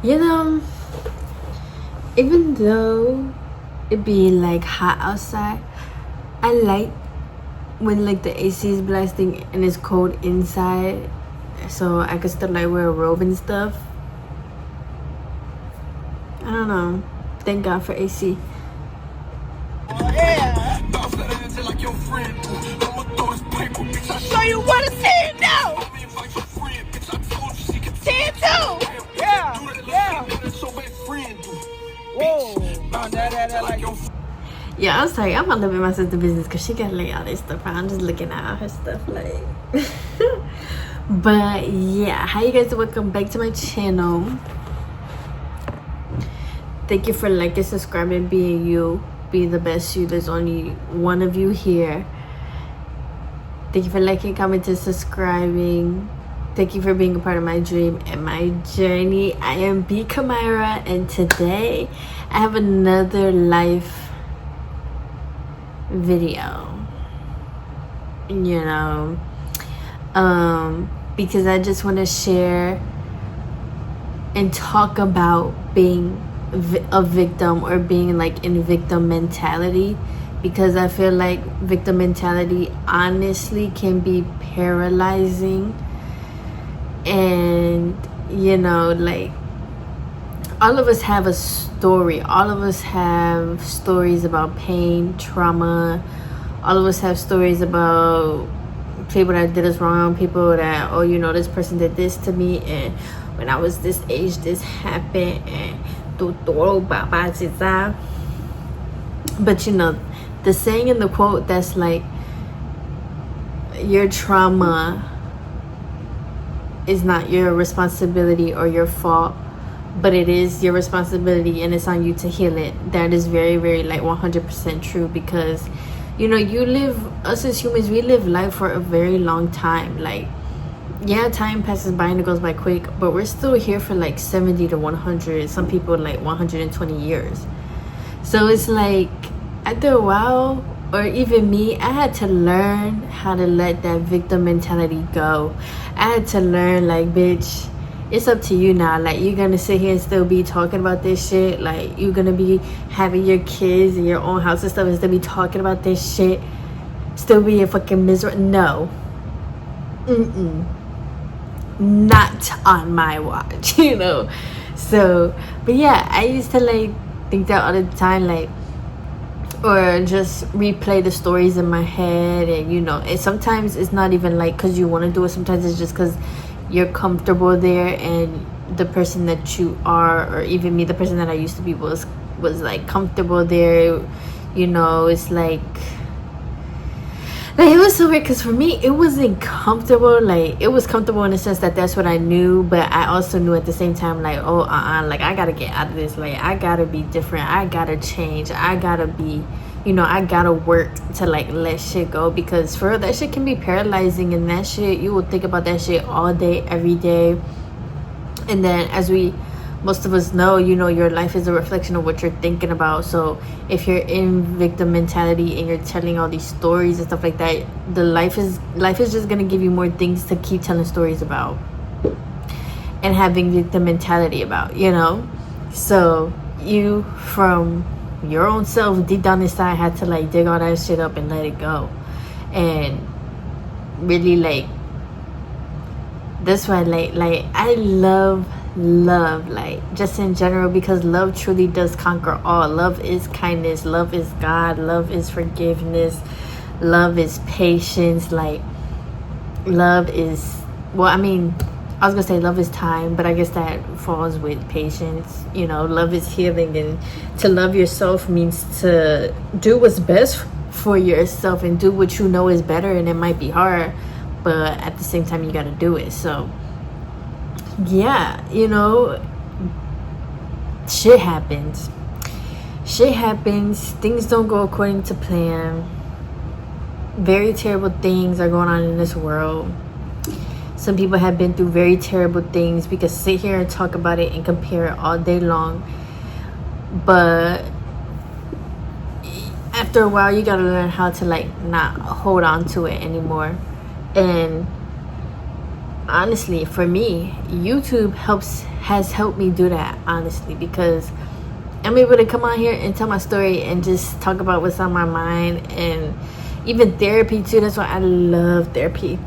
You know, even though it be like hot outside, I like when like the AC is blasting and it's cold inside, so I could still like wear a robe and stuff. I don't know. Thank God for AC. So you wanna see it now? See it too? Yeah. Whoa. Yeah, I was like, I'm not living my sister's business because she got like all this stuff. I'm just looking at all her stuff like. But yeah, hi you guys, welcome back to my channel. Thank you for liking, subscribing, being you, be the best you. There's only one of you here. Thank you for liking, commenting, subscribing. Thank you for being a part of my dream and my journey. I am B Kamira, and today I have another life video. You know, because I just want to share and talk about being a victim or being like in victim mentality, because I feel like victim mentality honestly can be paralyzing. And you know, like, all of us have a story. All of us have stories about pain, trauma. All of us have stories about people that did us wrong, people that, oh, you know, this person did this to me, and when I was this age this happened, and but you know, the saying in the quote that's like, your trauma is not your responsibility or your fault, but it is your responsibility and it's on you to heal it. That is very, very like 100% true, because you know, us as humans, we live life for a very long time. Like, yeah, time passes by and it goes by quick, but we're still here for like 70 to 100, some people like 120 years. So it's like, after a while, or even me, I had to learn how to let that victim mentality go. I had to learn, like, bitch, it's up to you now. Like, you're gonna sit here and still be talking about this shit? Like, you're gonna be having your kids in your own house and stuff and still be talking about this shit? Still be a fucking miserable? No. Not on my watch, you know? So, but yeah, I used to, like, think that all the time, like, or just replay the stories in my head. And you know, and sometimes it's not even like because you want to do it. Sometimes it's just because you're comfortable there, and the person that you are, or even me, the person that I used to be, was like comfortable there. You know, it's like it was so weird, because for me it wasn't comfortable. Like, it was comfortable in the sense that that's what I knew, but I also knew at the same time, like, oh, like, I gotta get out of this. Like, I gotta be different, I gotta change, I gotta be, you know, I gotta work to like let shit go, because for real, that shit can be paralyzing. And that shit, you will think about that shit all day, every day. And then, as most of us know, you know, your life is a reflection of what you're thinking about. So if you're in victim mentality and you're telling all these stories and stuff like that, the life is just gonna give you more things to keep telling stories about and having victim mentality about, you know. So you, from your own self, deep down inside, had to like dig all that shit up and let it go. And really, like, that's why like I love, like, just in general, because love truly does conquer all. Love is kindness, love is God, love is forgiveness, love is patience. Like, love is, well, I mean, I was gonna say love is time, but I guess that falls with patience. You know, love is healing, and to love yourself means to do what's best for yourself and do what you know is better. And it might be hard, but at the same time, you gotta do it. So yeah, you know, shit happens, things don't go according to plan. Very terrible things are going on in this world. Some people have been through very terrible things. We can sit here and talk about it and compare it all day long, but after a while, you gotta learn how to like not hold on to it anymore. And honestly, for me, YouTube helps has helped me do that, honestly, because I'm able to come on here and tell my story and just talk about what's on my mind, and even therapy too. That's why I love therapy,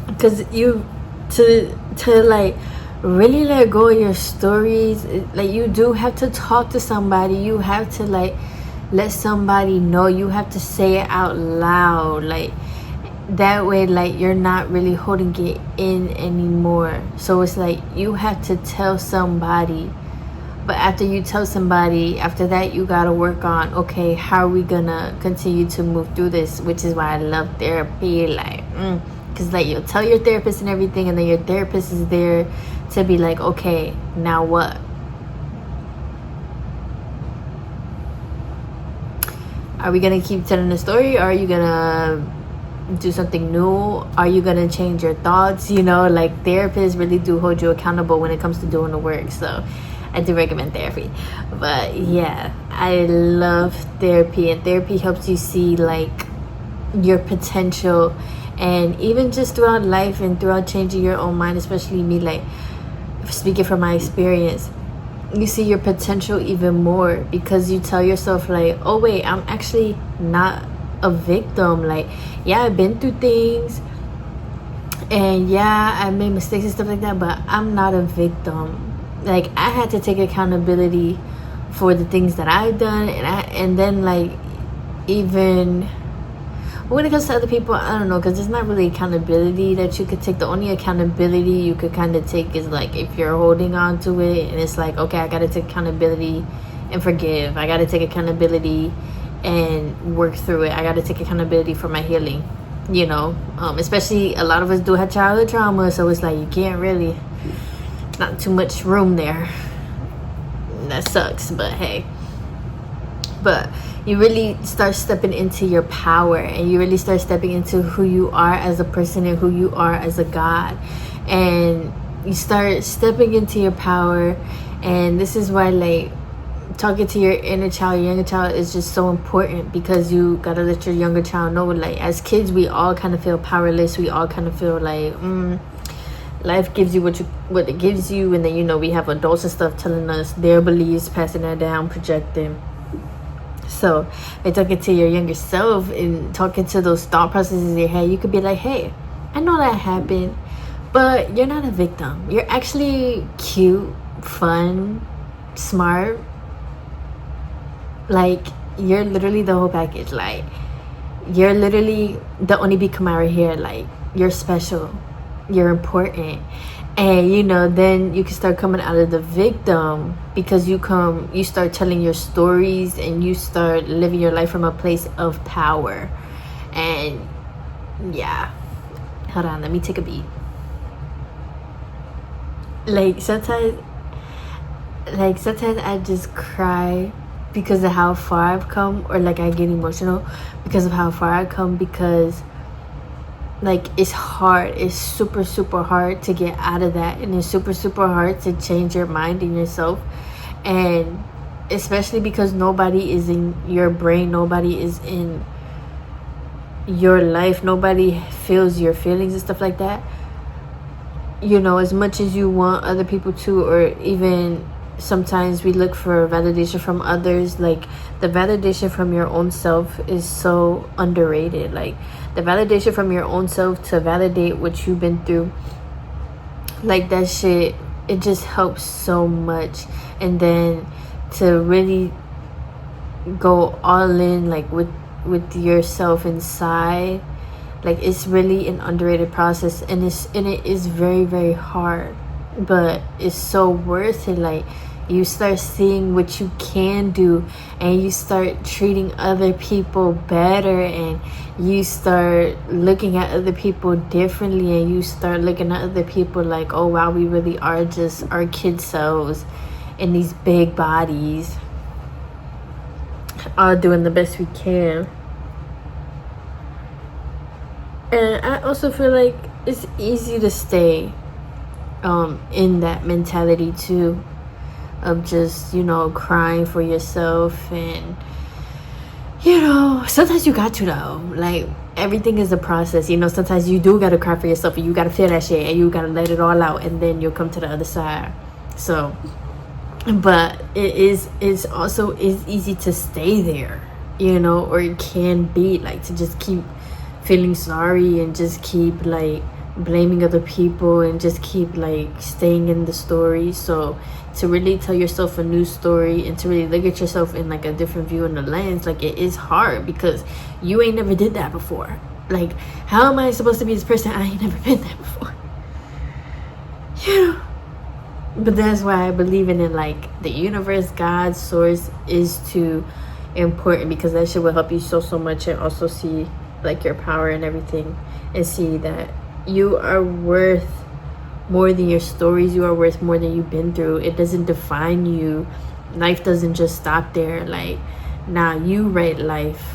because you to like really let go of your stories. Like, you do have to talk to somebody. You have to like let somebody know. You have to say it out loud, like that way, like you're not really holding it in anymore. So it's like you have to tell somebody, but after you tell somebody, after that you gotta work on, okay, how are we gonna continue to move through this? Which is why I love therapy, like because like you'll tell your therapist and everything, and then your therapist is there to be like, okay, now what? Are we gonna keep telling the story, or are you gonna do something new? Are you gonna change your thoughts? You know, like therapists really do hold you accountable when it comes to doing the work. So I do recommend therapy. But yeah, I love therapy, and therapy helps you see like your potential, and even just throughout life and throughout changing your own mind, especially me, like speaking from my experience, you see your potential even more, because you tell yourself like, oh wait, I'm actually not a victim. Like, yeah, I've been through things, and yeah, I made mistakes and stuff like that, but I'm not a victim. Like, I had to take accountability for the things that I've done, and then like, even when it comes to other people, I don't know, because there's not really accountability that you could take. The only accountability you could kind of take is like if you're holding on to it, and it's like, okay, I gotta take accountability and forgive. I gotta take accountability and work through it. I got to take accountability for my healing, you know, especially a lot of us do have childhood trauma, so it's like you can't really, not too much room there. That sucks, but hey. But you really start stepping into your power, and you really start stepping into who you are as a person and who you are as a God, and you start stepping into your power. And this is why, like, talking to your inner child, your younger child, is just so important, because you gotta let your younger child know, like, as kids we all kind of feel powerless. We all kind of feel like life gives you what it gives you, and then, you know, we have adults and stuff telling us their beliefs, passing that down, projecting. So by talking to your younger self and talking to those thought processes in your head, you could be like, hey, I know that happened, but you're not a victim. You're actually cute, fun, smart. Like, you're literally the whole package. Like, you're literally the only big Kamara here. Like, you're special, you're important. And, you know, then you can start coming out of the victim, because you start telling your stories, and you start living your life from a place of power. And yeah, hold on, let me take a beat. Like, sometimes I just cry because of how far I've come, or like I get emotional because of how far I've come, because like, it's hard. It's super hard to get out of that, and it's super hard to change your mind and yourself. And especially because nobody is in your brain, nobody is in your life, nobody feels your feelings and stuff like that. You know, as much as you want other people to, or even sometimes we look for validation from others, like, the validation from your own self is so underrated. Like, the validation from your own self to validate what you've been through, like, that shit, it just helps so much. And then to really go all in, like, with yourself inside, like, it's really an underrated process, and it is very hard, but it's so worth it. Like, you start seeing what you can do, and you start treating other people better, and you start looking at other people differently, and you start looking at other people like, oh wow, we really are just our kid selves in these big bodies, all doing the best we can. And I also feel like it's easy to stay in that mentality too, of just, you know, crying for yourself. And, you know, sometimes you got to, though. Like, everything is a process, you know. Sometimes you do gotta cry for yourself, and you gotta feel that shit, and you gotta let it all out, and then you'll come to the other side. So, but it's also is easy to stay there, you know, or it can be like to just keep feeling sorry and just keep like blaming other people and just keep like staying in the story. So to really tell yourself a new story and to really look at yourself in like a different view in the lens, like it is hard because you ain't never did that before. Like, how am I supposed to be this person? I ain't never been there before, you know. But that's why I believe in it, like the universe, God, source is too important, because that shit will help you so much, and also see like your power and everything, and see that you are worth more than your stories. You are worth more than you've been through. It doesn't define you. Life doesn't just stop there. Like, nah, you write life,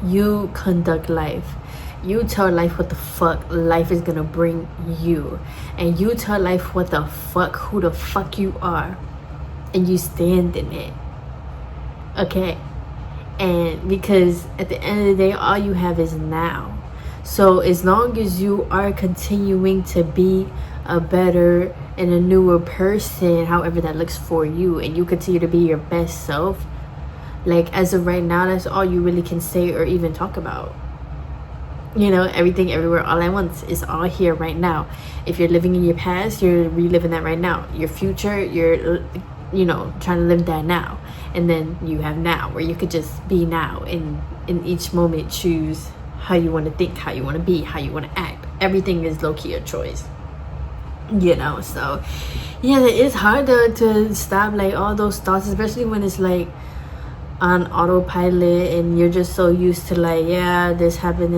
you conduct life, you tell life what the fuck life is gonna bring you, and you tell life what the fuck, who the fuck you are, and you stand in it. Okay? And because at the end of the day, all you have is now. So as long as you are continuing to be a better and a newer person, however that looks for you, and you continue to be your best self, like as of right now, that's all you really can say or even talk about. You know, everything, everywhere, all at once is all here right now. If you're living in your past, you're reliving that right now. Your future, you're, you know, trying to live that now. And then you have now, where you could just be now, and in each moment choose how you want to think, how you want to be, how you want to act. Everything is low-key a choice, you know. So yeah, it is hard to stop like all those thoughts, especially when it's like on autopilot and you're just so used to like, yeah, this happened,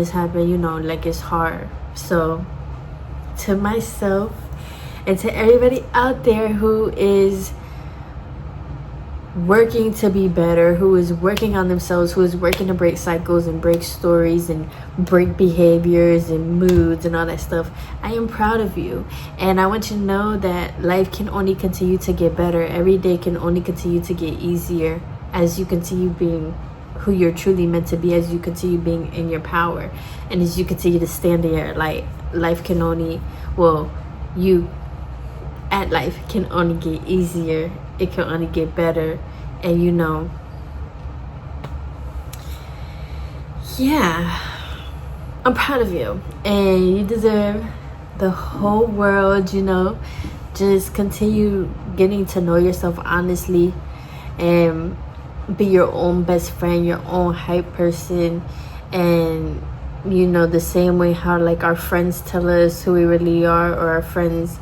you know, like it's hard. So to myself and to everybody out there who is working to be better, who is working on themselves, who is working to break cycles and break stories and break behaviors and moods and all that stuff, I am proud of you. And I want you to know that life can only continue to get better. Every day can only continue to get easier as you continue being who you're truly meant to be, as you continue being in your power, and as you continue to stand there. Like, life can only, well, you at life can only get easier, it can only get better. And you know, yeah, I'm proud of you, and you deserve the whole world, you know. Just continue getting to know yourself honestly, and be your own best friend, your own hype person. And you know, the same way how like our friends tell us who we really are, or our friends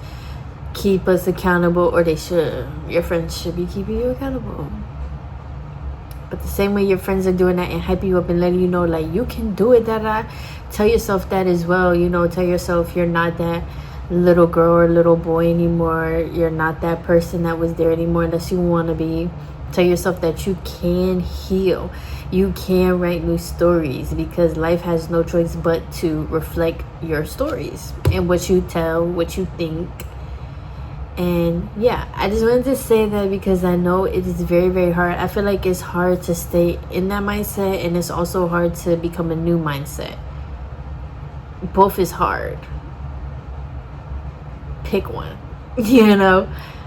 keep us accountable, or they should, your friends should be keeping you accountable. But the same way your friends are doing that and hyping you up and letting you know like you can do it, tell yourself that as well. You know, tell yourself you're not that little girl or little boy anymore. You're not that person that was there anymore unless you want to be. Tell yourself that you can heal, you can write new stories, because life has no choice but to reflect your stories and what you tell, what you think. And yeah, I just wanted to say that because I know it is very, very hard. I feel like it's hard to stay in that mindset, and it's also hard to become a new mindset. Both is hard. Pick one. You know,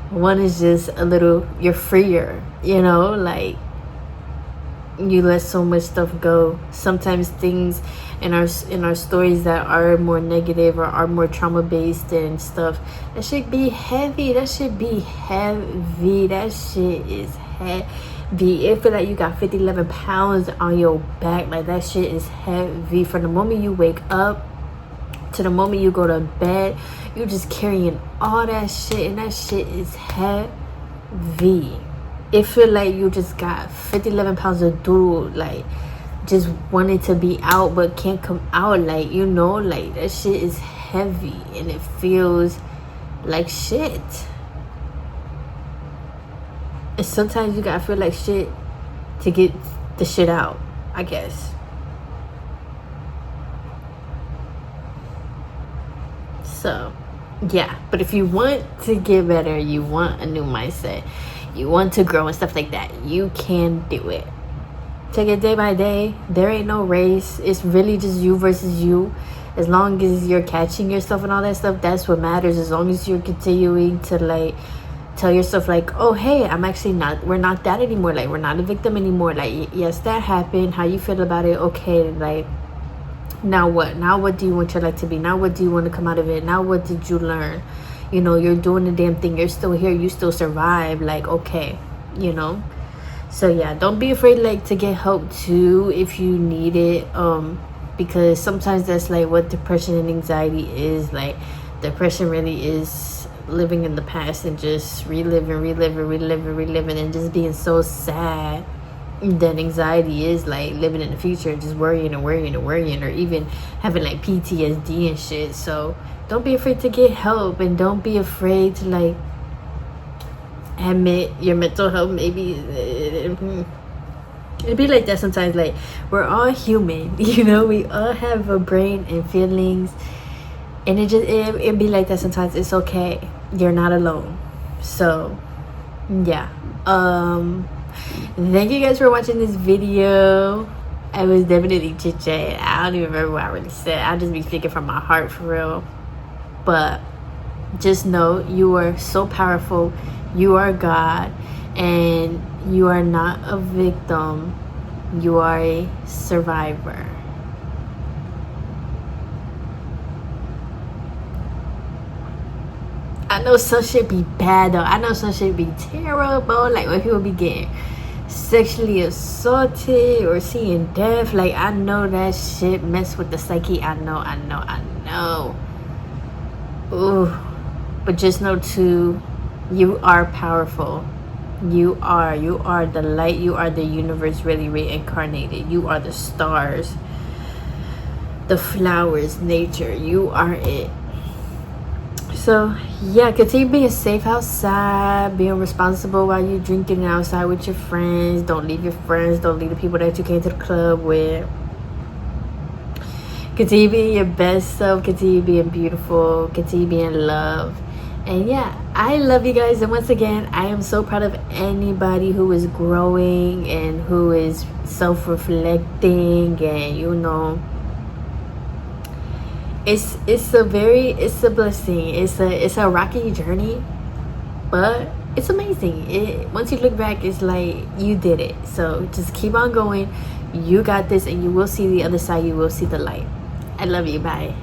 one is just a little, you're freer, you know, like you let so much stuff go. Sometimes things in our stories that are more negative or are more trauma based and stuff, that should be heavy. That should be heavy. That shit is heavy. It feel like you got 11 pounds on your back. Like, that shit is heavy. From the moment you wake up to the moment you go to bed, you just carrying all that shit, and that shit is heavy. It feel like you just got 11 pounds of doodle, like just wanted to be out but can't come out. Like, you know, like that shit is heavy and it feels like shit. And sometimes you gotta feel like shit to get the shit out, I guess. So yeah, but if you want to get better, you want a new mindset, you want to grow and stuff like that, you can do it. Take it day by day. There ain't no race. It's really just you versus you. as long as you're catching yourself and all that stuff, that's what matters. As long as you're continuing to like tell yourself like, oh hey, I'm actually not, we're not that anymore, like we're not a victim anymore, like yes, that happened, how you feel about it, okay, like now what do you want your life to be, now what do you want to come out of it, now what did you learn, you know, you're doing the damn thing, you're still here, you still survive, like okay, you know. So yeah, don't be afraid like to get help too if you need it, because sometimes that's like what depression and anxiety is. Like depression really is living in the past and just reliving and just being so sad. Then anxiety is like living in the future and just worrying, or even having like PTSD and shit. So don't be afraid to get help, and don't be afraid to like admit your mental health. Maybe it'd be like that sometimes. Like we're all human, you know, we all have a brain and feelings, and it'd be like that sometimes. It's okay, you're not alone. So yeah, thank you guys for watching this video. I was definitely chit chat. I don't even remember what I really said. I'll just be speaking from my heart for real. But just know you are so powerful. You are God, and you are not a victim. You are a survivor. I know some shit be bad though. I know some shit be terrible. Like when people be getting sexually assaulted or seeing death. Like I know that shit mess with the psyche. I know. Ooh. But just know too, you are powerful. You are the light. You are the universe really reincarnated. You are the stars, the flowers, nature. You are it. So yeah, continue being safe outside, being responsible while you're drinking outside with your friends. Don't leave your friends, don't leave the people that you came to the club with. Continue being your best self, continue being beautiful, continue being love. And yeah, I love you guys. And once again, I am so proud of anybody who is growing and who is self-reflecting, and you know, it's a blessing. It's a rocky journey, but it's amazing. Once you look back, it's like you did it. So just keep on going. You got this, and you will see the other side. You will see the light. I love you. Bye.